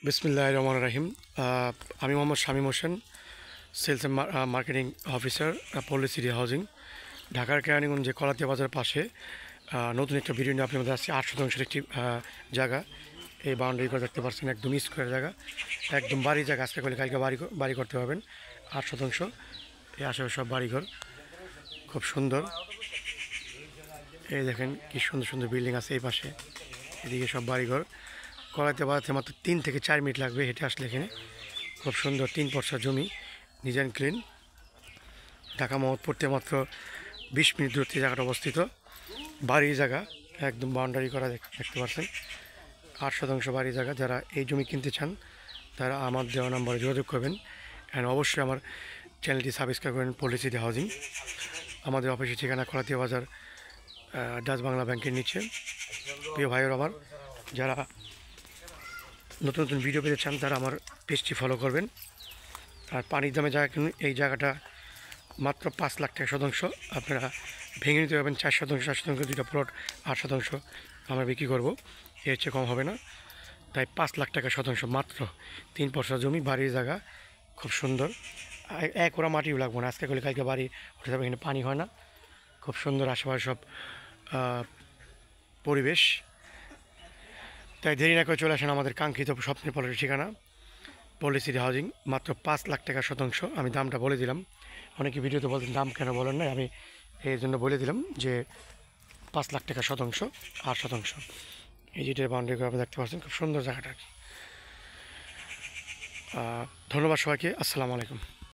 বিসমিল্লাহির রহমানির রহিম। আমি Mohammad Shamim Hossain, sales and marketing officer, Palli City Housing, ঢাকার কেরানীগঞ্জে কলাতিয়া বাজারের পাশে। নতুন একটা ভিডিও নিয়ে আপনাদের আসছে। 8 শতাংশের একটি জায়গা, এই বাউন্ডারি করে দেখতে পাচ্ছেন, একদম স্কোয়ার জায়গা, একদম বাড়ি জায়গা। আজকে করলে কালকে বাড়ি করতে পারবেন। 8 শতাংশ, এই আশেপাশে সব বাড়িঘর, খুব সুন্দর। এই দেখেন কি সুন্দর সুন্দর বিল্ডিং আছে এই পাশে, এদিকে সব বাড়িঘর। কলাতিয়া বাজার থেকে মাত্র 3 থেকে 4 মিনিট লাগবে হেঁটে আসলে এখানে। খুব সুন্দর 3 পরসা জমি, নিজ অ্যান্ড ক্লিন। ঢাকা মোহাম্মদপুর থেকে মাত্র 20 মিনিট দূরত্বে জায়গাটা অবস্থিত। বাড়ির জায়গা, একদম বাউন্ডারি করা দেখতে পাচ্ছেন। 8 শতাংশ বাড়ি জায়গা। যারা এই জমি কিনতে চান তারা আমার দেওয়া নম্বরে যোগাযোগ করবেন। অ্যান্ড অবশ্যই আমার চ্যানেলটি সাবস্ক্রাইব করবেন, পল্লী সিটি হাউজিং। আমাদের অফিসের ঠিকানা কলাতিয়া বাজার, ডাচ বাংলা ব্যাংকের নিচে। প্রিয় ভাইয়ের আমার, যারা নতুন নতুন ভিডিও পেতে চান তারা আমার পেজটি ফলো করবেন। আর পানির দামে জায়গা কিনুন। এই জায়গাটা মাত্র 5 লাখ টাকা শতাংশ। আপনারা ভেঙে নিতে পারবেন 4 শতাংশ, 4 শতাংশ, 2টা প্লট 8 শতাংশ আমরা বিক্রি করব। এর চেয়ে কম হবে না। তাই 5 লাখ টাকা শতাংশ, মাত্র 3 পরসা জমি, বাড়ির জায়গা, খুব সুন্দর। এক ওরা মাটিও লাগবে না। আজকে করলে কালকে বাড়ি উঠে যাবে। এখানে পানি হয় না, খুব সুন্দর আশেপাশে সব পরিবেশ। তাই দেরি না করে চলে আসেন আমাদের কাঙ্ক্ষিত স্বপ্নের পল্লীর ঠিকানা, পল্লী সিটি হাউজিং। মাত্র 5 লাখ টাকা শতাংশ। আমি দামটা বলে দিলাম। অনেকে ভিডিওতে বলতেন দাম কেন বলেন না, আমি এই জন্য বলে দিলাম যে 5 লাখ টাকা শতাংশ, 8 শতাংশ। এই যেটার বাউন্ডারি করে আপনি দেখতে পাচ্ছেন, খুব সুন্দর জায়গাটা। ধন্যবাদ সবাইকে। আসসালামু আলাইকুম।